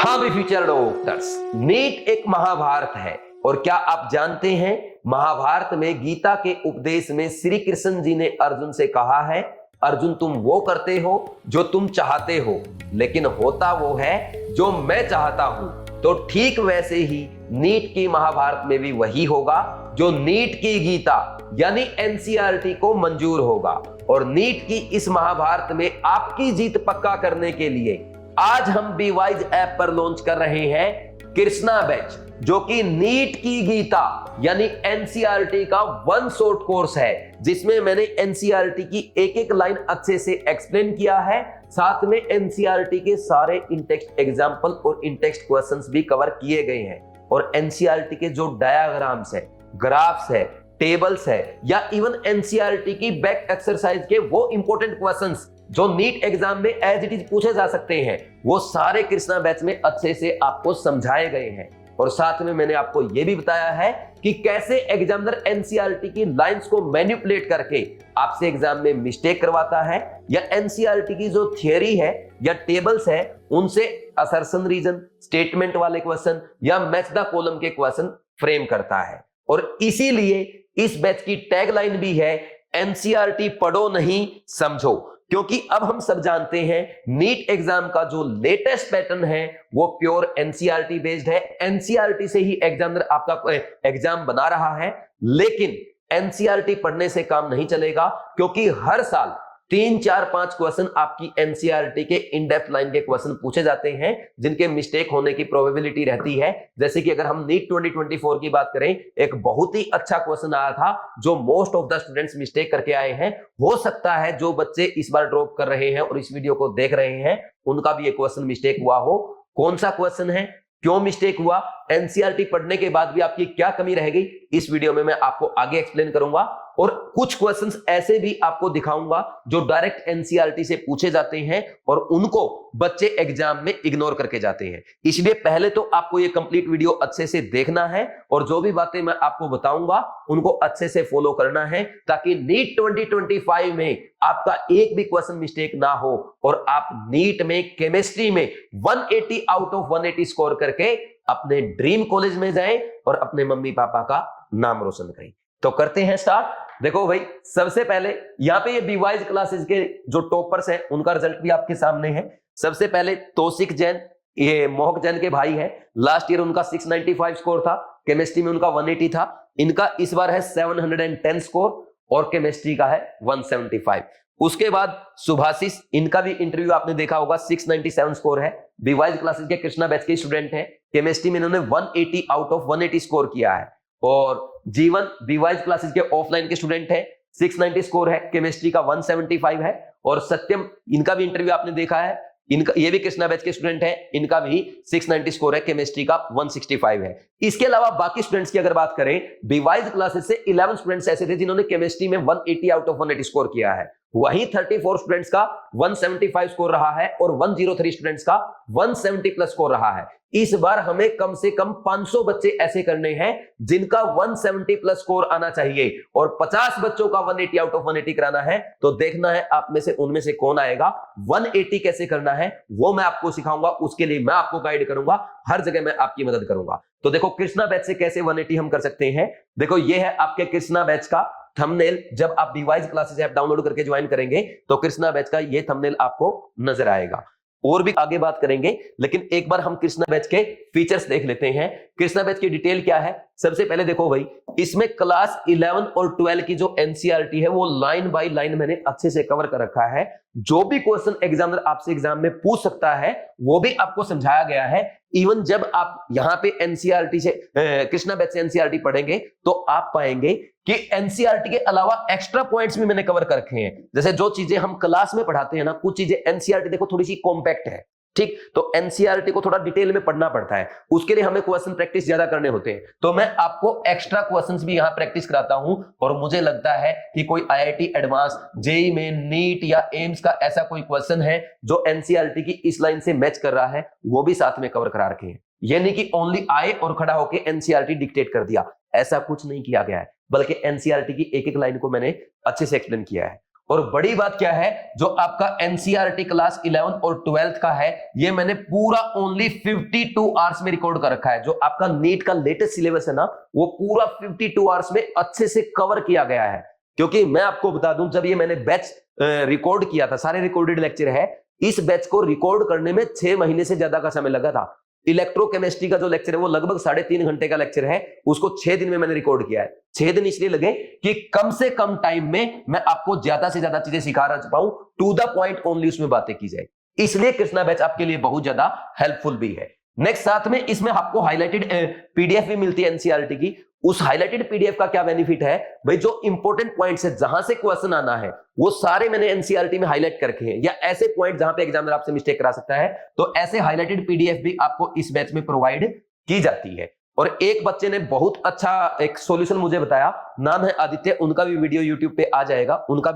हाँ भी future doctors, NEET एक महाभारत है। और क्या आप जानते हैं, महाभारत में गीता के उपदेश में श्री कृष्ण जी ने अर्जुन से कहा है, अर्जुन तुम वो करते हो जो तुम चाहते हो, लेकिन होता वो है जो मैं चाहता हूं। तो ठीक वैसे ही नीट की महाभारत में भी वही होगा जो नीट की गीता यानी एनसीईआरटी को मंजूर होगा। और नीट की इस महाभारत में आपकी जीत पक्का करने के लिए आज हम बीवाइज ऐप पर लॉन्च कर रहे हैं कृष्णा बैच, जो कि नीट की गीता यानी एनसीईआरटी का वन शॉट कोर्स है, जिसमें मैंने एनसीईआरटी की एक एक लाइन अच्छे से एक्सप्लेन किया है। साथ में एनसीईआरटी के सारे इन-टेक्स्ट एग्जाम्पल और इन-टेक्स्ट क्वेश्चंस भी कवर किए गए हैं। और एनसीईआरटी के जो डायग्राम्स है, ग्राफ्स है, टेबल्स है, या इवन एनसीईआरटी की बैक एक्सरसाइज के वो इंपॉर्टेंट क्वेश्चंस जो नीट एग्जाम में एज इट इज पूछे जा सकते हैं, वो सारे कृष्णा बैच में अच्छे से आपको समझाए गए हैं। और साथ में मैंने आपको यह भी बताया है कि कैसे एग्जामिनर एनसीईआरटी की लाइंस को मैनिपुलेट करके आपसे एग्जाम में मिस्टेक करवाता है, या एनसीईआरटी की जो थियरी है या टेबल्स है उनसे असर्शन रीजन, स्टेटमेंट वाले क्वेश्चन या मैच द कॉलम के क्वेश्चन फ्रेम करता है। और इसीलिए इस बैच की टैगलाइन भी है, एनसीईआरटी पढ़ो नहीं समझो। क्योंकि अब हम सब जानते हैं नीट एग्जाम का जो लेटेस्ट पैटर्न है वो प्योर एनसीईआरटी बेस्ड है। एनसीईआरटी से ही एग्जामिनर आपका एग्जाम बना रहा है, लेकिन एनसीईआरटी पढ़ने से काम नहीं चलेगा, क्योंकि हर साल 3, 4, 5 क्वेश्चन आपकी एनसीईआरटी के इन डेप्थ लाइन के क्वेश्चन पूछे जाते हैं, जिनके मिस्टेक होने की प्रोबेबिलिटी रहती है। जैसे कि अगर हम नीट 2024 की बात करें, एक बहुत ही अच्छा क्वेश्चन आया था जो most of the students mistake करके आए हैं। हो सकता है जो बच्चे इस बार ड्रॉप कर रहे हैं और इस वीडियो को देख रहे हैं, उनका भी एक क्वेश्चन मिस्टेक हुआ हो। कौन सा क्वेश्चन है, क्यों मिस्टेक हुआ, एनसीईआरटी पढ़ने के बाद भी आपकी क्या कमी रह गई, इस वीडियो में मैं आपको आगे एक्सप्लेन करूंगा। और कुछ क्वेश्चंस ऐसे भी आपको दिखाऊंगा जो डायरेक्ट एनसीईआरटी से पूछे जाते हैं और उनको बच्चे एग्जाम में इग्नोर करके जाते हैं। इसलिए पहले तो आपको ये कंप्लीट वीडियो अच्छे से देखना है और जो भी बातें मैं आपको बताऊंगा उनको अच्छे से फॉलो करना है, ताकि नीट 2025 में आपका एक भी क्वेश्चन मिस्टेक ना हो और आप नीट में केमिस्ट्री में 180 आउट ऑफ 180 स्कोर करके अपने ड्रीम कॉलेज में जाएं और अपने मम्मी पापा का नाम रोशन करें। तो करते हैं स्टार्ट। देखो भाई, सबसे पहले यहाँ पे ये बीवाइज क्लासेस के जो टॉपर्स हैं उनका रिजल्ट भी आपके सामने है। सबसे पहले तौसिक जैन, ये मोहक जैन के भाई है। लास्ट ईयर उनका 695 स्कोर था, केमिस्ट्री में उनका 180 था। इनका इस बार है 710 स्कोर और केमिस्ट्री का है 175। उसके बाद सुभाषिस, इनका भी इंटरव्यू आपने देखा होगा, 697 स्कोर है। बीवाइज क्लासेस के कृष्णा बैच के स्टूडेंट हैं। केमिस्ट्री में इन्होंने 180 आउट ऑफ 180 स्कोर किया है। और जीवन बीवाइज क्लासेस के ऑफलाइन के स्टूडेंट है, 690 स्कोर है, केमिस्ट्री का 175 है। और सत्यम, इनका भी इंटरव्यू आपने देखा है, इनका ये भी कृष्णा बैच के स्टूडेंट है, इनका भी 690 स्कोर है, केमिस्ट्री का 165 है। इसके अलावा बाकी स्टूडेंट्स की अगर बात करें, बीवाइज क्लासेस से 11 स्टूडेंट्स ऐसे थे जिन्होंने केमिस्ट्री में 180 आउट ऑफ 180 स्कोर किया है। वहीं 34 स्टूडेंट्स का 175 स्कोर रहा है और 103 स्टूडेंट्स का 170 प्लस स्कोर रहा है। इस बार हमें कम से कम 500 बच्चे ऐसे करने हैं जिनका 170 प्लस स्कोर आना चाहिए और 50 बच्चों का 180 आउट ऑफ 180 कराना है। तो देखना है आप में से उनमें से कौन आएगा। 180 कैसे करना है वो मैं आपको सिखाऊंगा, उसके लिए मैं आपको गाइड करूंगा, हर जगह मैं आपकी मदद करूंगा। तो देखो कृष्णा बैच से कैसे 180 हम कर सकते हैं। देखो ये है आपके कृष्णा बैच का थंबनेल। जब आप बीवाइज क्लासेस ऐप डाउनलोड करके ज्वाइन करेंगे तो कृष्णा बैच का ये थंबनेल आपको नजर आएगा। और भी आगे बात करेंगे, लेकिन एक बार हम कृष्णा बैच के फीचर्स देख लेते हैं। कृष्णा बैच की डिटेल क्या है। सबसे पहले देखो भाई, इसमें क्लास 11 और 12 की जो एनसीईआरटी है वो लाइन बाय लाइन मैंने अच्छे से कवर कर रखा है। जो भी क्वेश्चन एग्जामिनर आपसे एग्जाम में पूछ सकता है वो भी आपको समझाया गया है। इवन जब आप यहाँ पे एनसीईआरटी से कृष्णा बैच से एनसीईआरटी पढ़ेंगे तो आप पाएंगे कि एनसीईआरटी के अलावा एक्स्ट्रा पॉइंट्स भी मैंने कवर कर रखे हैं। जैसे जो चीजें हम क्लास में पढ़ाते हैं ना, कुछ चीजें एनसीईआरटी देखो थोड़ी सी कॉम्पैक्ट है, ठीक, तो एनसीईआरटी को थोड़ा डिटेल में पढ़ना पड़ता है, उसके लिए हमें क्वेश्चन प्रैक्टिस ज्यादा करने होते हैं। तो मैं आपको एक्स्ट्रा क्वेश्चंस भी यहां प्रैक्टिस कराता हूं। और मुझे लगता है कि कोई आईआईटी एडवांस, जेईई में, नीट या एम्स का ऐसा कोई क्वेश्चन है जो एनसीईआरटी की इस लाइन से मैच कर रहा है, वो भी साथ में कवर करा रखे हैं। ये नहीं कि ओनली आए और खड़ा होकर एनसीईआरटी डिक्टेट कर दिया, ऐसा कुछ नहीं किया गया है, बल्कि एनसीईआरटी की एक एक लाइन को मैंने अच्छे से एक्सप्लेन किया है। और बड़ी बात क्या है, जो आपका एनसीईआरटी क्लास 11 और 12th का है, ये मैंने पूरा ओनली 52 आवर्स में रिकॉर्ड कर रखा है। जो आपका नीट का लेटेस्ट सिलेबस है ना, वो पूरा 52 आवर्स में अच्छे से कवर किया गया है। क्योंकि मैं आपको बता दूं, जब ये मैंने बैच रिकॉर्ड किया था, सारे रिकॉर्डेड लेक्चर है, इस बैच को रिकॉर्ड करने में 6 महीने से ज्यादा का समय लगा था। इलेक्ट्रोकेमिस्ट्री का जो लेक्चर है वो लगभग 3.5 घंटे का लेक्चर है, उसको 6 दिन में मैंने रिकॉर्ड किया है। 6 दिन इसलिए लगे कि कम से कम टाइम में मैं आपको ज्यादा से ज्यादा चीजें सिखा पाऊं, टू द पॉइंट ओनली उसमें बातें की जाए। इसलिए कृष्णा बैच आपके लिए बहुत ज्यादा हेल्पफुल भी है। नेक्स्ट, साथ में इसमें आपको हाईलाइटेड पीडीएफ भी मिलती है एनसीईआरटी की। उस हाईलाइटेड पीडीएफ का क्या बेनिफिट है भाई, जो इंपॉर्टेंट पॉइंट्स है, जहां से क्वेश्चन आना है, वो सारे मैंने एनसीईआरटी में हाईलाइट करके हैं, या ऐसे पॉइंट जहां पे एग्जामिनर आपसे मिस्टेक करा सकता है, तो ऐसे हाईलाइटेड पीडीएफ भी आपको इस बैच में प्रोवाइड की जाती है। और एक बच्चे ने बहुत अच्छा एक सॉल्यूशन मुझे बताया, नाम है आदित्य, उनका भी वीडियो यूट्यूब पे आ जाएगा। उनका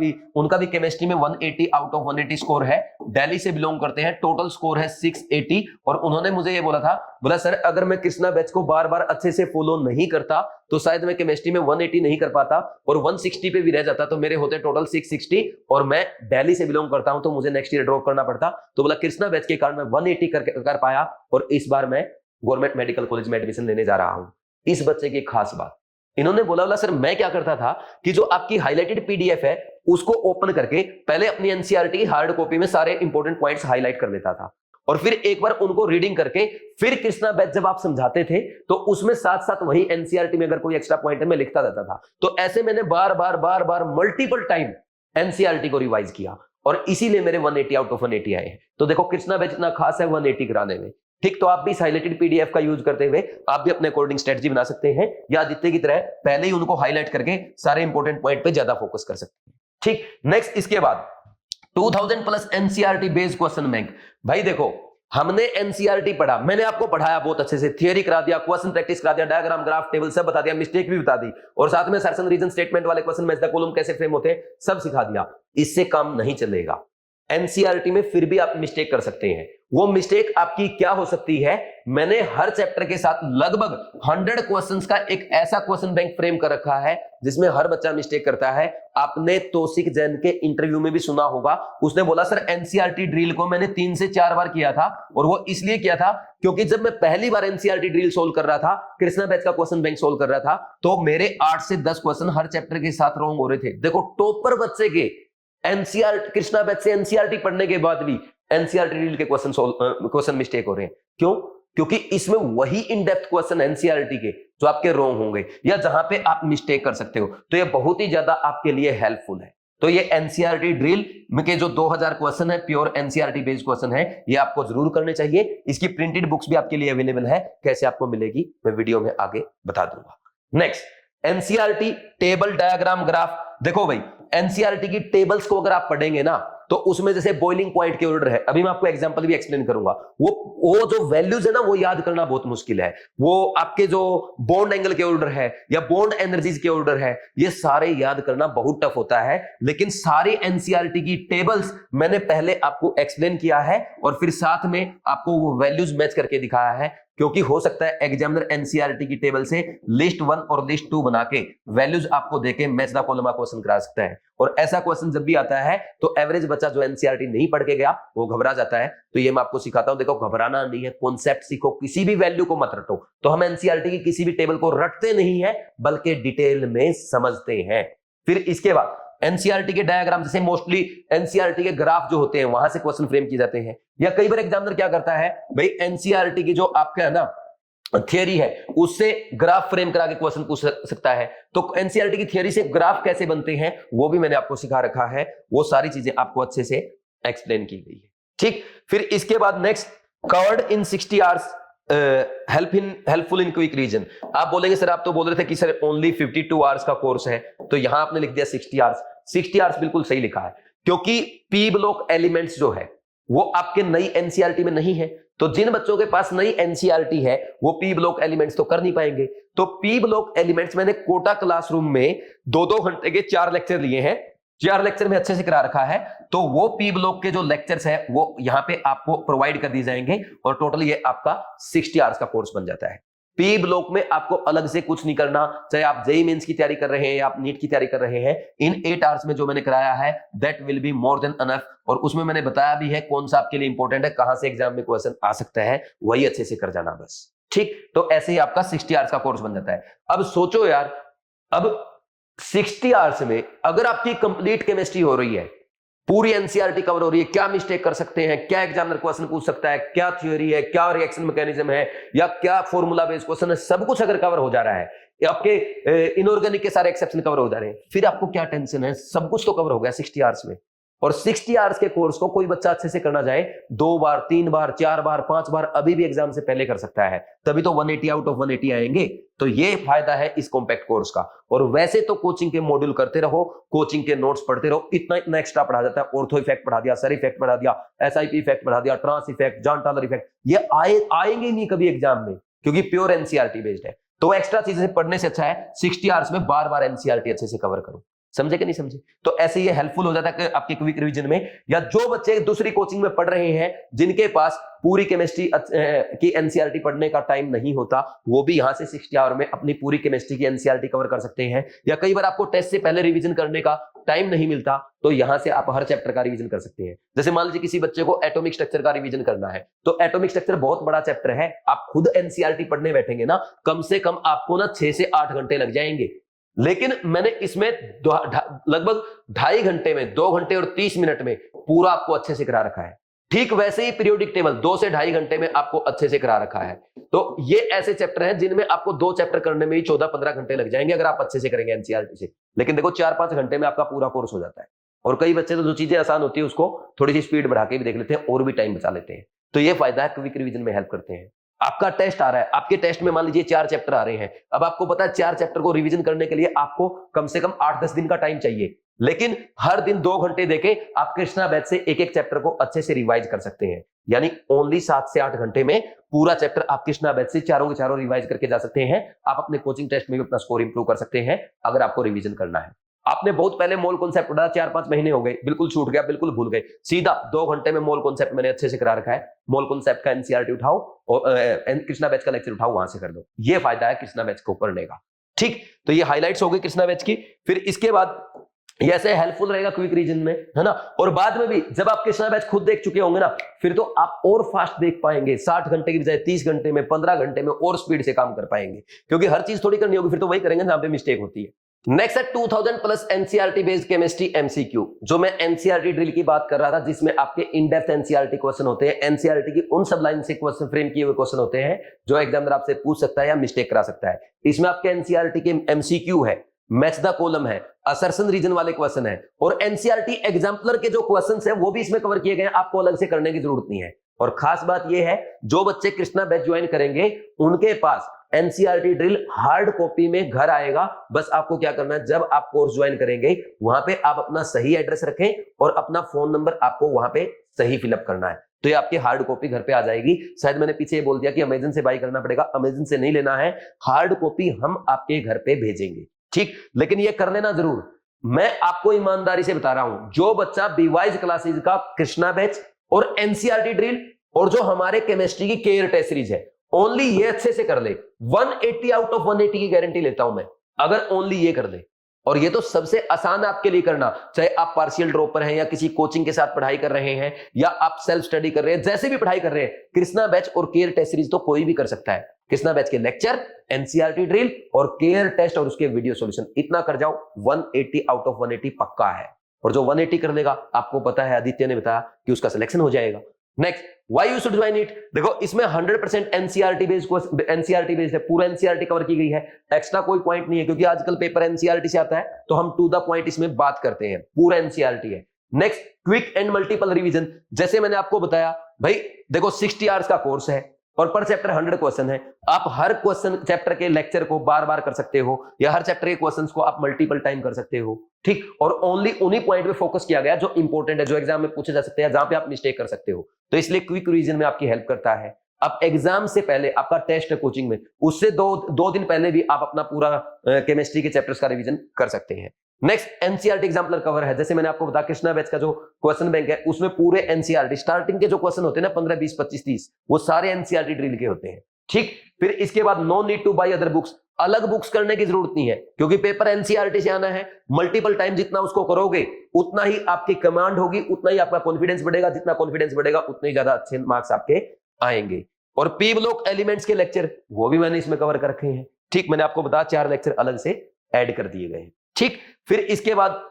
भी केमिस्ट्री में 180 आउट ऑफ 180 स्कोर है, दिल्ली से बिलोंग करते हैं, टोटल स्कोर है 680। और उन्होंने मुझे ये बोला सर अगर मैं कृष्णा बैच को बार बार अच्छे से फॉलो नहीं करता तो शायद मैं केमिस्ट्री में 180 नहीं कर पाता और 160 पे भी रह जाता, तो मेरे होते टोटल 660, और मैं दिल्ली से बिलोंग करता हूं तो मुझे नेक्स्ट ईयर ड्रॉप करना पड़ता। तो बोला कृष्णा बैच के कारण मैं 180 कर पाया, और इस बार मैं गवर्नमेंट मेडिकल कॉलेज में एडमिशन लेने जा रहा हूं। इस बच्चे की खास बात, इन्होंने बोला सर मैं क्या करता था कि जो आपकी हाईलाइटेड पीडीएफ है उसको ओपन करके पहले अपनी एनसीईआरटी हार्ड कॉपी में सारे इंपॉर्टेंट पॉइंट्स हाईलाइट कर लेता था, और फिर एक बार उनको रीडिंग करके फिर कृष्णा बैच जब आप समझाते थे तो उसमें साथ साथ वही एनसीईआरटी में अगर कोई एक्स्ट्रा पॉइंट है मैं लिखता रहता था। तो ऐसे मैंने बार बार मल्टीपल टाइम एनसीईआरटी को रिवाइज किया, और इसीलिए मेरे 180 आउट ऑफ 180 आए हैं। तो देखो कृष्णा बैच इतना खास है 180 कराने में। ठीक, तो आप भी हाईलाइटेड पीडीएफ का यूज करते हुए आप भी अपने अकॉर्डिंग स्ट्रेटजी बना सकते हैं, या आदित्य की तरह पहले ही उनको हाईलाइट करके सारे इंपॉर्टेंट पॉइंट पे ज्यादा फोकस कर सकते हैं। ठीक, नेक्स्ट, इसके बाद 2000 plus NCERT based question bank. भाई देखो, हमने एनसीईआरटी पढ़ा, मैंने आपको पढ़ाया बहुत अच्छे से, थियरी करा दिया, क्वेश्चन प्रैक्टिस करा दिया, डायग्राम ग्राफ टेबल सब बता दिया, मिस्टेक भी बता दी, और साथ में सर्सन रीजन स्टेटमेंट वाले क्वेश्चन मैच द कॉलम कैसे फ्रेम होते हैं सब सिखा दिया। इससे काम नहीं चलेगा। एनसीईआरटी में फिर भी आप मिस्टेक कर सकते हैं। वो मिस्टेक आपकी क्या हो सकती है, मैंने हर चैप्टर के साथ लगभग 100 क्वेश्चंस का एक ऐसा क्वेश्चन बैंक फ्रेम कर रखा है जिसमें हर बच्चा मिस्टेक करता है। आपने तौसिक जैन के इंटरव्यू में भी सुना होगा, उसने बोला सर एनसीईआरटी ड्रिल को मैंने 3 से 4 बार किया था, और वो इसलिए किया था क्योंकि जब मैं पहली बार एनसीईआरटी ड्रिल सोल्व कर रहा था, कृष्णा बैच का क्वेश्चन बैंक सोल्व कर रहा था, तो मेरे 8 से 10 क्वेश्चन हर चैप्टर के साथ रॉन्ग हो रहे थे। देखो, टॉपर बच्चे के एनसीईआरटी कृष्णा बैच से एनसीईआरटी पढ़ने के बाद भी एनसीईआरटी ड्रिल के क्वेश्चन मिस्टेक हो रहे हैं। क्यों? क्योंकि इसमें वही इन डेप्थ क्वेश्चन एनसीईआरटी के जो आपके रॉन्ग होंगे या जहां पे आप मिस्टेक कर सकते हो, तो ये बहुत ही ज्यादा आपके लिए हेल्पफुल है। तो ये एनसीईआरटी ड्रिल में के जो 2000 क्वेश्चन है, प्योर एनसीईआरटी बेस्ड क्वेश्चन है, ये आपको जरूर करने चाहिए। इसकी प्रिंटेड बुक्स भी आपके लिए अवेलेबल है, कैसे आपको मिलेगी मैं वीडियो में आगे बता दूंगा। Next, NCERT table diagram graph. देखो भाई, एनसीईआरटी की टेबल्स को अगर आप पढ़ेंगे ना, तो उसमें जैसे बॉइलिंग पॉइंट के ऑर्डर है, अभी मैं आपको एग्जांपल भी एक्सप्लेन करूंगा, वो जो वैल्यूज है ना वो याद करना बहुत मुश्किल है। वो आपके जो बॉन्ड एंगल के ऑर्डर है या बॉन्ड एनर्जीज के ऑर्डर है, ये सारे याद करना बहुत टफ होता है। लेकिन सारी एनसीईआरटी की टेबल्स मैंने पहले आपको एक्सप्लेन किया है, और फिर साथ में आपको वो वैल्यूज मैच करके दिखाया है, क्योंकि हो सकता है एग्जामिनर एनसीईआरटी की टेबल से लिस्ट 1 और लिस्ट 2 बना के वैल्यूज आपको देके मैच द कॉलम क्वेश्चन करा सकता है। और ऐसा क्वेश्चन जब भी आता है तो एवरेज बच्चा जो एनसीईआरटी नहीं पढ़ के गया वो घबरा जाता है। तो ये मैं आपको सिखाता हूं, देखो घबराना नहीं है, कॉन्सेप्ट सीखो, किसी भी वैल्यू को मत रटो। तो हम एनसीईआरटी की किसी भी टेबल को रटते नहीं है, बल्कि डिटेल में समझते हैं। फिर इसके बाद एनसीईआरटी के डायग्राम, जैसे मोस्टली एनसीईआरटी के ग्राफ जो होते हैं वहां से क्वेश्चन फ्रेम किए जाते हैं। या कई बार एग्जामिनर क्या करता है भाई, एनसीईआरटी की जो आपका है ना थियरी है, उससे ग्राफ फ्रेम करा के क्वेश्चन पूछ सकता है। तो एनसीईआरटी की थियरी से ग्राफ कैसे बनते हैं वो भी मैंने आपको सिखा रखा है, वो सारी चीजें आपको अच्छे से एक्सप्लेन की गई है। ठीक, फिर इसके बाद next, covered in 60 hours helpful in quick region. आप बोलेंगे सर आप तो बोल रहे थे कि सर ओनली 52 आवर्स का कोर्स है, तो यहां आपने लिख दिया 60 आवर्स। 60 आवर्स बिल्कुल सही लिखा है, क्योंकि पी ब्लॉक एलिमेंट्स जो है वो आपके नई एनसीईआरटी में नहीं है। तो जिन बच्चों के पास नई एनसीईआरटी है वो पी ब्लॉक एलिमेंट्स तो कर नहीं पाएंगे। तो पी ब्लॉक एलिमेंट्स मैंने कोटा क्लासरूम में 2-2 घंटे के 4 लेक्चर लिए हैं, 4 लेक्चर में अच्छे से करा रखा है। तो वो पी ब्लॉक के जो लेक्चर्स है वो यहाँ पे आपको प्रोवाइड कर दिए जाएंगे, और टोटल ये आपका 60 आवर्स का कोर्स बन जाता है। पी ब्लॉक में आपको अलग से कुछ नहीं करना, चाहे आप जेईई मेंस की तैयारी कर रहे हैं या आप नीट की तैयारी कर रहे हैं, इन 8 आवर्स में जो मैंने कराया है that will be more than enough. और उसमें मैंने बताया भी है कौन सा आपके लिए इंपॉर्टेंट है, कहां से एग्जाम में क्वेश्चन आ सकता है, वही अच्छे से कर जाना बस। ठीक, तो ऐसे ही आपका 60 आवर्स का कोर्स बन जाता है। अब सोचो यार, अब 60 आवर्स में अगर आपकी कंप्लीट केमिस्ट्री हो रही है, पूरी एनसीईआरटी कवर हो रही है, क्या मिस्टेक कर सकते हैं, क्या एग्जामिनर क्वेश्चन पूछ सकता है, क्या थ्योरी है, क्या रिएक्शन मैकेनिज्म है, या क्या फॉर्मूला बेस्ड क्वेश्चन है, सब कुछ अगर कवर हो जा रहा है, आपके इनऑर्गेनिक के सारे एक्सेप्शन कवर हो जा रहे हैं, फिर आपको क्या टेंशन है, सब कुछ तो कवर हो गया 60 आवर्स में। और 60 आवर्स के कोर्स को कोई बच्चा अच्छे से करना चाहे 2 बार 3 बार 4 बार 5 बार अभी भी एग्जाम से पहले कर सकता है, तभी तो 180 आउट ऑफ 180 आएंगे। तो ये फायदा है इस कॉम्पैक्ट कोर्स का। और वैसे तो कोचिंग के मॉड्यूल करते रहो, कोचिंग के नोट्स पढ़ते रहो, इतना इतना एक्स्ट्रा पढ़ा जाता है। ऑर्थो इफेक्ट पढ़ा दिया, सर इफेक्ट पढ़ा दिया, एसआईपी इफेक्ट पढ़ा दिया, trans effect, Jahn Teller effect, ये आएंगे नहीं कभी एग्जाम में, क्योंकि प्योर एनसीईआरटी बेस्ड है। तो एक्स्ट्रा चीजें पढ़ने से अच्छा है 60 आवर्स में बार बार एनसीईआरटी अच्छे से कवर करो। समझे कि नहीं समझे? तो ऐसे ये हेल्पफुल हो जाता है कि आपके क्विक रिवीजन में, या जो बच्चे दूसरी कोचिंग में पढ़ रहे हैं जिनके पास पूरी केमिस्ट्री की एनसीईआरटी पढ़ने का टाइम नहीं होता, वो भी यहां से 60 आवर में अपनी पूरी केमिस्ट्री की एनसीईआरटी कवर कर सकते हैं। या कई बार आपको टेस्ट से पहले रिवीजन करने का टाइम नहीं मिलता, तो यहां से आप हर चैप्टर का रिवीजन कर सकते हैं। जैसे मान लीजिए किसी बच्चे को एटॉमिक स्ट्रक्चर का रिवीजन करना है, तो एटॉमिक स्ट्रक्चर बहुत बड़ा चैप्टर है, आप खुद एनसीईआरटी पढ़ने बैठेंगे ना, कम से कम आपको ना 6 से 8 घंटे लग जाएंगे। लेकिन मैंने इसमें लगभग 2.5 घंटे में, 2 घंटे और 30 मिनट में पूरा आपको अच्छे से करा रखा है। ठीक वैसे ही पीरियोडिक टेबल 2 से 2.5 घंटे में आपको अच्छे से करा रखा है। तो ये ऐसे चैप्टर हैं जिनमें आपको 2 चैप्टर करने में ही 14-15 घंटे लग जाएंगे अगर आप अच्छे से करेंगे एनसीईआरटी से। लेकिन देखो 4-5 घंटे में आपका पूरा कोर्स हो जाता है। और कई बच्चे तो जो चीजें आसान होती है उसको थोड़ी सी स्पीड बढ़ा के भी देख लेते हैं और भी टाइम बचा लेते हैं। तो ये फायदा है, क्विक रिवीजन में हेल्प करते हैं। आपका टेस्ट आ रहा है, आपके टेस्ट में मान लीजिए 4 चैप्टर आ रहे हैं, अब आपको पता है 4 चैप्टर को रिवीजन करने के लिए आपको कम से कम 8-10 दिन का टाइम चाहिए। लेकिन हर दिन 2 घंटे देके आप कृष्णा बैच से एक एक चैप्टर को अच्छे से रिवाइज कर सकते हैं। यानी ओनली 7 से 8 घंटे में पूरा चैप्टर आप कृष्णा बैच से चारों के चारों रिवाइज करके जा सकते हैं। आप अपने कोचिंग टेस्ट में भी अपना स्कोर इंप्रूव कर सकते हैं अगर आपको रिवीजन करना है। आपने बहुत पहले मोल कॉन्सेप्ट पढ़ा, 4-5 महीने हो गए, बिल्कुल छूट गया, बिल्कुल भूल गए, सीधा 2 घंटे में मोल कॉन्सेप्ट मैंने अच्छे से करा रखा है। मोल कॉन्सेप्ट का एनसीईआरटी उठाओ और कृष्णा बैच का लेक्चर उठाओ, वहां से कर दो। ये फायदा है कृष्णा बैच को पढ़ने का। ठीक, तो ये हाइलाइट्स हो गई कृष्णा बैच की। फिर इसके बाद ये ऐसे हेल्पफुल रहेगा क्विक रीजन में, है ना। और बाद में भी जब आप कृष्णा बैच खुद देख चुके होंगे ना, फिर तो आप और फास्ट देख पाएंगे। 60 घंटे की बजाय 30 घंटे में, 15 घंटे में और स्पीड से काम कर पाएंगे, क्योंकि हर चीज थोड़ी करनी होगी, फिर तो वही करेंगे जहां पे मिस्टेक होती है। नेक्स्ट है 2000 plus NCERT based chemistry MCQ. जो मैं एनसीईआरटी ड्रिल की बात कर रहा था, जिसमें आपके इन डेप्थ एनसीईआरटी क्वेश्चन होते हैं, एनसीईआरटी की उन सब लाइन से क्वेश्चन फ्रेम किए हुए क्वेश्चन होते हैं जो एग्जामिनर आपसे पूछ सकता है या मिस्टेक करा सकता है। इसमें आपके एनसीईआरटी के एमसीक्यू है, मैच द कॉलम है, असर्शन रीजन वाले क्वेश्चन है, और एनसीईआरटी एग्जाम्पलर के जो क्वेश्चंस हैं वो भी इसमें कवर किए गए हैं, आपको अलग से करने की जरूरत नहीं है। और खास बात यह है, जो बच्चे कृष्णा बैच ज्वाइन करेंगे उनके पास एनसीईआरटी ड्रिल हार्ड कॉपी में घर आएगा। बस आपको क्या करना है, जब आप कोर्स ज्वाइन करेंगे वहां पे आप अपना सही एड्रेस रखें और अपना फोन नंबर आपको वहां पे सही फिलअप करना है, तो ये आपकी हार्ड कॉपी घर पे आ जाएगी। शायद मैंने पीछे ये बोल दिया कि अमेजन से बाई करना पड़ेगा, अमेजन से नहीं लेना है, हार्ड कॉपी हम आपके घर पे भेजेंगे। ठीक, लेकिन ये कर लेना जरूर। मैं आपको ईमानदारी से बता रहा हूं, जो बच्चा बीवाइज क्लासेस का कृष्णा बैच और एनसीईआरटी ड्रिल और जो हमारे केमिस्ट्री की केयर टेस्ट सीरीज है, ओनली ये अच्छे से कर ले, 180 आउट ऑफ 180 की गारंटी लेता हूं मैं, अगर ओनली ये कर ले। और ये तो सबसे आसान आपके लिए करना, चाहे आप पार्शियल ड्रॉपर हैं या किसी कोचिंग के साथ पढ़ाई कर रहे हैं या आप सेल्फ स्टडी कर रहे हैं, जैसे भी पढ़ाई कर रहे हैं, कृष्णा बैच और केयर टेस्ट सीरीज तो कोई भी कर सकता है। कृष्णा बैच के लेक्चर, एनसीईआरटी ड्रिल और केयर टेस्ट और उसके वीडियो सॉल्यूशन, इतना कर जाओ, 180 आउट ऑफ 180 पक्का है। और जो 180 कर लेगा, आपको पता है, आदित्य ने बताया कि उसका सिलेक्शन हो जाएगा। Next, why you should join it. देखो इसमें 100% एनसीईआरटी बेस्ड है, पूरा एनसीईआरटी कवर की गई है, एक्स्ट्रा कोई पॉइंट नहीं है, क्योंकि आजकल पेपर एनसीईआरटी से आता है तो हम टू द पॉइंट इसमें बात करते हैं, पूरा एनसीईआरटी है। Next, quick and multiple revision. जैसे मैंने आपको बताया भाई, देखो 60 आवर्स का कोर्स है और पर चैप्टर 100 क्वेश्चन है। आप हर क्वेश्चन चैप्टर के लेक्चर को बार बार कर सकते हो, या हर चैप्टर के क्वेश्चंस को आप मल्टीपल टाइम कर सकते हो। ठीक, और ओनली उन्हीं पॉइंट पे फोकस किया गया जो इंपॉर्टेंट है, जो एग्जाम में पूछे जा सकते हैं, जहां पे आप मिस्टेक कर सकते हो। तो इसलिए क्विक रिवीजन में आपकी हेल्प करता है। अब एग्जाम से पहले आपका टेस्ट है कोचिंग में, उससे दो दिन पहले भी आप अपना पूरा केमिस्ट्री के चैप्टर्स का रिवीजन कर सकते हैं। नेक्स्ट, एनसीईआरटी एग्जाम्पलर कवर है। जैसे मैंने आपको बताया, कृष्णा बैच का जो क्वेश्चन बैंक है उसमें पूरे एनसीईआरटी स्टार्टिंग के जो क्वेश्चन होते हैं ना, 15, 20, 25, 30, वो सारे एनसीईआरटी ड्रिल के होते हैं। ठीक, फिर इसके बाद no need to buy other books, अलग बुक्स करने की जरूरत नहीं है क्योंकि पेपर एनसीईआरटी से आना है। मल्टीपल टाइम जितना उसको करोगे उतना ही आपकी कमांड होगी, उतना ही आपका कॉन्फिडेंस बढ़ेगा, जितना कॉन्फिडेंस बढ़ेगा उतने ही ज्यादा अच्छे मार्क्स आपके आएंगे। और पी ब्लॉक एलिमेंट्स के लेक्चर वो भी मैंने इसमें कवर कर रखे हैं। ठीक, मैंने आपको बताया 4 लेक्चर अलग से ऐड कर दिए गए। ठीक, फिर इसके बाद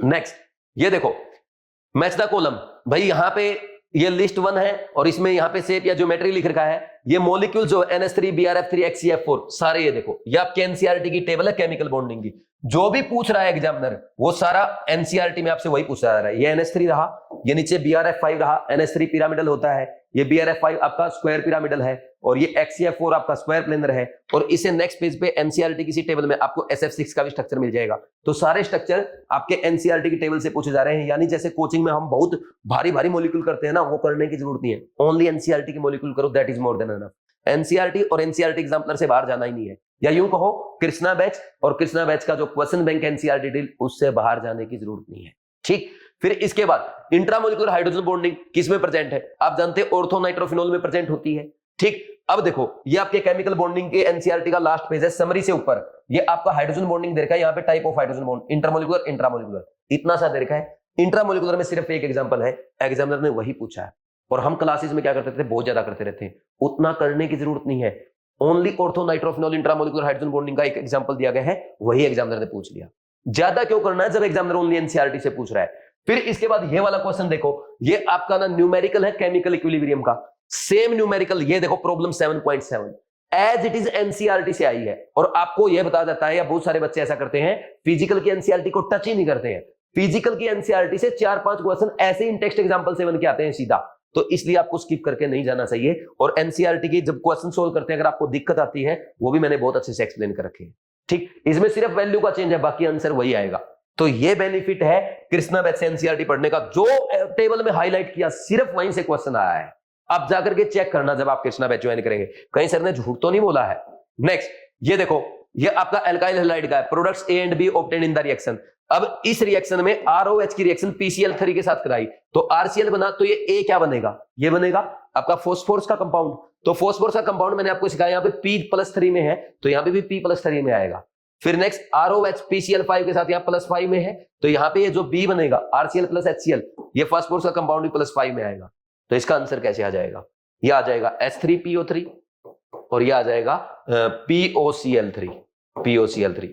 नेक्स्ट ये देखो मैच द कॉलम, भाई यहां पे ये लिस्ट 1 है और इसमें यहां पे शेप या ज्योमेट्री लिख रखा है। ये मॉलिक्यूल जो NH3 BRF3 HCF4 सारे ये देखो, ये आपके एनसीईआरटी की टेबल है केमिकल बॉन्डिंग की। जो भी पूछ रहा है एग्जामिनर वो सारा एनसीईआरटी में आपसे वही पूछ रहा है। ये NH3 रहा, ये नीचे BRF5 रहा, NH3 पिरामिडल होता है, ये BRF5 आपका स्क्वायर पिरामिडल है और ये HCF4 आपका स्क्वायर प्लेनर है। और इसे नेक्स्ट पेज पे एनसीईआरटी किसी टेबल में आपको SF6 का भी स्ट्रक्चर मिल जाएगा। तो सारे स्ट्रक्चर आपके एनसीईआरटी की टेबल से पूछे जा रहे हैं। यानी जैसे कोचिंग में हम बहुत भारी भारी मॉलिक्यूल करते हैं ना, वो करने की जरूरत नहीं है, ओनली एनसीईआरटी की मॉलिक्यूल करो, that is more than enough. NCERT और एनसीईआरटी एग्जाम्पलर से बाहर जाना ही नहीं है, या यूं कहो कृष्णा बैच और कृष्णा बैच का जो क्वेश्चन बैंक एनसीईआरटी डील, उससे बाहर जाने की जरूरत नहीं है। ठीक, फिर इसके बाद इंट्रामोलिकुलर हाइड्रोजन बॉन्डिंग किस में प्रेजेंट है? आप जानते हैं ऑर्थो नाइट्रोफिनॉल में प्रेजेंट होती है। ठीक, अब देखो ये आपके केमिकल बॉन्डिंग के एनसीईआरटी का लास्ट पेज है, समरी से ऊपर ये आपका हाइड्रोजन बॉन्डिंग दे रखा है। यहाँ पे type of hydrogen bond, intermolecular, intramolecular, इतना सा दे रखा है। इंट्रामोलिकुलर में सिर्फ एक एग्जांपल है, एग्जामिनर ने वही पूछा है और हम क्लासेस में क्या करते थे, बहुत ज्यादा करते रहते हैं, उतना करने की जरूरत नहीं है। Only ortho nitrophenol intramolecular hydrogen bonding का एक एग्जांपल दिया गया है, वही एग्जामिनर ने पूछ लिया। ज्यादा क्यों करना है जब एग्जामिनर ओनली एनसीईआरटी से पूछ रहा है। फिर इसके बाद ये वाला क्वेश्चन देखो, ये आपका ना न्यूमेरिकल है केमिकल इक्विलिब्रियम का, सेम न्यूमेरिकल। ये देखो problem 7.7 as it is NCERT से आई है और आपको यह बताया जाता है, या बहुत सारे बच्चे ऐसा करते हैं फिजिकल की एनसीईआरटी को टच ही नहीं करते हैं। फिजिकल की एनसीईआरटी से 4-5 क्वेश्चन ऐसे ही टेक्स्ट एग्जांपल से बन के आते हैं सीधा, तो इसलिए आपको स्किप करके नहीं जाना चाहिए। और एनसीईआरटी की जब क्वेश्चन सोल्व करते हैं अगर आपको दिक्कत आती है, वो भी मैंने बहुत अच्छे से एक्सप्लेन कर रखे हैं। ठीक, इसमें सिर्फ वैल्यू का चेंज है, बाकी आंसर वही आएगा। तो ये बेनिफिट है कृष्णा बैच से एनसीईआरटी पढ़ने का, जो टेबल में हाईलाइट किया सिर्फ वहीं से क्वेश्चन आया है। आप जाकर के चेक करना जब आप कृष्णा बैच ज्वाइन करेंगे, कहीं सर ने झूठ तो नहीं बोला है। नेक्स्ट ये देखो, ये आपका एल्काइल हैलाइड का है, products A and B obtained in the reaction. अब इस रिएक्शन में ROH की रिएक्शन PCl3 के साथ कराई तो RCl बना, तो ये A क्या बनेगा? ये बनेगा आपका फॉस्फोरस का कंपाउंड। तो फॉस्फोरस का कंपाउंड मैंने आपको सिखाया, यहाँ पे P+3 में है तो यहाँ पे भी P+3 में आएगा। फिर नेक्स्ट ROH PCl5 के साथ यहाँ +5 में है, तो यहाँ पे ये जो B बनेगा RCl + HCl, ये फॉस्फोरस का कंपाउंड भी +5 में आएगा। तो इसका आंसर कैसे आ जाएगा? ये आ जाएगा H3PO3 और ये आ जाएगा POCl3,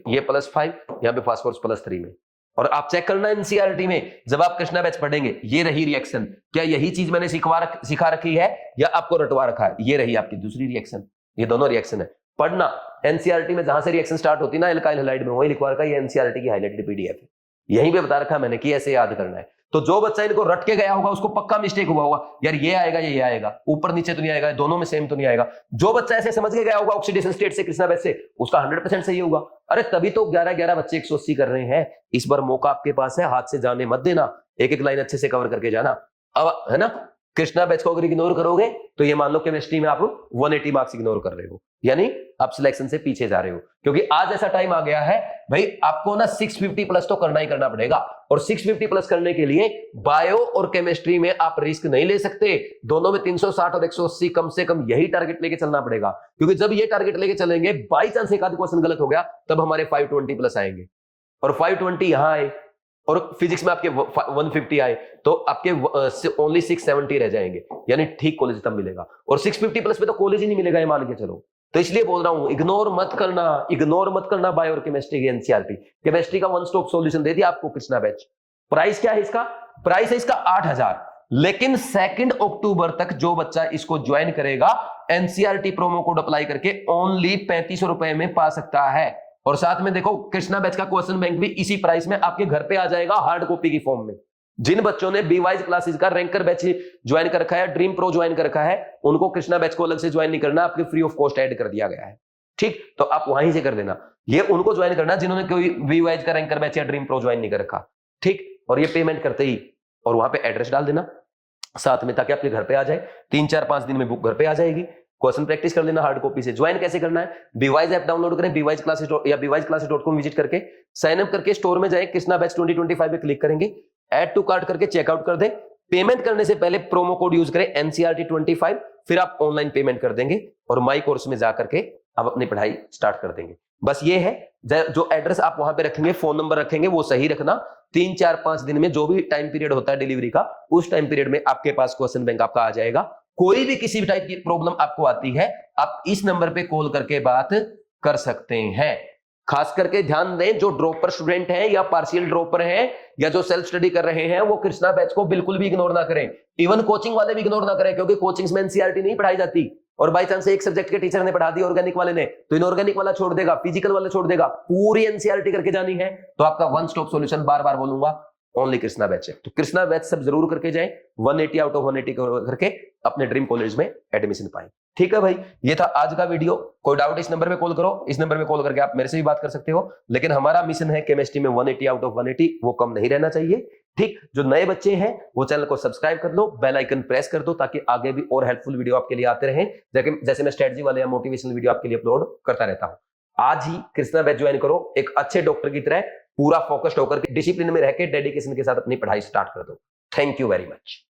ये +5, यहाँ पे फॉस्फोरस +3 में। और आप चेक करना एनसीईआरटी में जब आप कृष्णा बैच पढ़ेंगे, ये रही रिएक्शन, क्या यही चीज मैंने सिखा रखी है या आपको रटवा रखा है? ये रही आपकी दूसरी रिएक्शन, ये दोनों रिएक्शन है। पढ़ना एनसीईआरटी में जहां से रिएक्शन स्टार्ट होती है ना एल्काइल हैलाइड में, वही लिखवा रखा है, ये एनसीईआरटी की हाईलाइटेड पीडीएफ है, यहीं पे बता रखा है मैंने कि ऐसे याद करना है। तो जो बच्चा इनको रट के गया होगा उसको पक्का मिस्टेक हुआ होगा, यार ये आएगा ये आएगा, ऊपर नीचे तो नहीं आएगा, दोनों में सेम तो नहीं आएगा। जो बच्चा ऐसे समझ के गया होगा ऑक्सीडेशन स्टेट से कृष्णा बैच से, उसका 100% सही होगा। अरे तभी तो 11 बच्चे 180 कर रहे हैं। इस बार मौका आपके पास है, हाथ से जाने मत देना, एक एक लाइन अच्छे से कवर करके जाना। अब है ना, कृष्णा बैच को अगर इग्नोर करोगे तो ये मान लो केमिस्ट्री में आप 180 मार्क्स इग्नोर कर रहे हो, यानी आप सिलेक्शन से पीछे जा रहे हो। क्योंकि आज ऐसा टाइम आ गया है भाई, आपको ना 650 प्लस तो करना ही करना पड़ेगा। और 650 प्लस करने के लिए बायो और केमिस्ट्री में आप रिस्क नहीं ले सकते, दोनों में 360 और 180 कम से कम यही टारगेट लेके चलना पड़ेगा। क्योंकि जब ये टारगेट लेके चलेंगे, बाई चांस एक आध क्वेश्चन गलत हो गया, तब हमारे 520 प्लस आएंगे। और 520 यहां आए और फिजिक्स में आपके 150 आए तो आपके ओनली 670 रह जाएंगे, यानी ठीक कॉलेज तब मिलेगा। और 650 प्लस पे तो कॉलेज ही नहीं मिलेगा, ये मान के चलो। तो इसलिए बोल रहा हूं, इग्नोर मत करना बायो और केमिस्ट्री की एनसीईआरटी। केमिस्ट्री का वन स्टॉप सॉल्यूशन दे दिया आपको कृष्णा बैच। प्राइस क्या है इसका? प्राइस है इसका 8000। लेकिन 2 अक्टूबर तक जो बच्चा इसको ज्वाइन करेगा एनसीईआरटी प्रोमो कोड अप्लाई करके ओनली 3500 रुपए में पा सकता है। और साथ में देखो कृष्णा बैच का क्वेश्चन बैंक भी इसी प्राइस में आपके घर पे आ जाएगा, हार्ड कॉपी की फॉर्म में। जिन बच्चों ने बीवाइज क्लासेस का रैंकर बैच ज्वाइन कर रखा है, ड्रीम प्रो ज्वाइन कर रखा है, उनको कृष्णा बैच को अलग से ज्वाइन नहीं करना, आपके फ्री ऑफ कॉस्ट ऐड कर दिया गया है। ठीक, तो आप वहीं से कर देना। ये उनको ज्वाइन करना जिन्होंने कोई बीवाइज का रैंकर बैच या ड्रीम प्रो ज्वाइन नहीं कर रखा। ठीक, और ये पेमेंट करते ही और वहां पे एड्रेस डाल देना साथ में, ताकि आपके घर पे आ जाए। 3-4-5 दिन में बुक घर पे आ जाएगी। क्वेश्चन प्रैक्टिस कर लेना हार्ड कॉपी से। ज्वाइन कैसे करना है? बीवाइज ऐप डाउनलोड करें, बीवाइज क्लासेस या बीवाइजक्लासेस.com विजिट करके साइन अप करके स्टोर में जाए, कृष्णा बैच 2025 पे क्लिक करेंगे, ऐड टू कार्ट करके चेकआउट कर दें। पेमेंट करने से पहले प्रोमो कोड यूज करें NCERT 25, फिर आप ऑनलाइन पेमेंट कर देंगे और माई कोर्स में जाकर के आप अपनी पढ़ाई स्टार्ट कर देंगे। बस ये है, जो एड्रेस आप वहां पे रखेंगे, फोन नंबर रखेंगे, वो सही रखना। 3, 4, 5 दिन में जो भी टाइम पीरियड होता है डिलीवरी का, उस टाइम पीरियड में आपके पास क्वेश्चन बैंक आपका आ जाएगा। कोई भी किसी भी टाइप की प्रॉब्लम आपको आती है, आप इस नंबर पे कॉल करके बात कर सकते हैं। खास करके ध्यान दें, जो ड्रॉपर स्टूडेंट हैं या पार्शियल ड्रॉपर हैं या जो सेल्फ स्टडी कर रहे हैं, वो कृष्णा बैच को बिल्कुल भी इग्नोर ना करें। इवन कोचिंग वाले भी इग्नोर ना करें, क्योंकि कोचिंग्स में NCERT नहीं पढ़ाई जाती, और बाई चांस एक सब्जेक्ट के टीचर ने पढ़ा दी ऑर्गेनिक वाले ने, तो इनऑर्गेनिक वाला छोड़ देगा, फिजिकल वाला छोड़ देगा। पूरी NCERT करके जानी है तो आपका वन स्टॉप सॉल्यूशन, बार बार बोलूंगा, ओनली कृष्णा बैच है। तो कृष्णा बैच सब जरूर करके जाएं, 180 आउट ऑफ 180 करके अपने ड्रीम कॉलेज में एडमिशन पाएं। ठीक है भाई, ये था आज का वीडियो। कोई डाउट इस नंबर पे कॉल करो, इस नंबर पे कॉल करके आप मेरे से भी बात कर सकते हो। लेकिन हमारा मिशन है केमिस्ट्री में 180 आउट ऑफ 180, वो कम नहीं रहना चाहिए। ठीक, जो नए बच्चे हैं वो चैनल को सब्सक्राइब कर लो, बेल आइकन प्रेस कर दो, ताकि आगे भी और हेल्पफुल वीडियो आपके लिए आते रहें, जैसे मैं स्ट्रेटजी वाले या मोटिवेशनल वीडियो आपके लिए अपलोड करता रहता हूं। आज ही कृष्णा बैच ज्वाइन करो, एक अच्छे डॉक्टर की तरह पूरा फोकस्ड होकर के डिसिप्लिन में रह के डेडिकेशन के साथ अपनी पढ़ाई स्टार्ट कर दो। Thank you very much.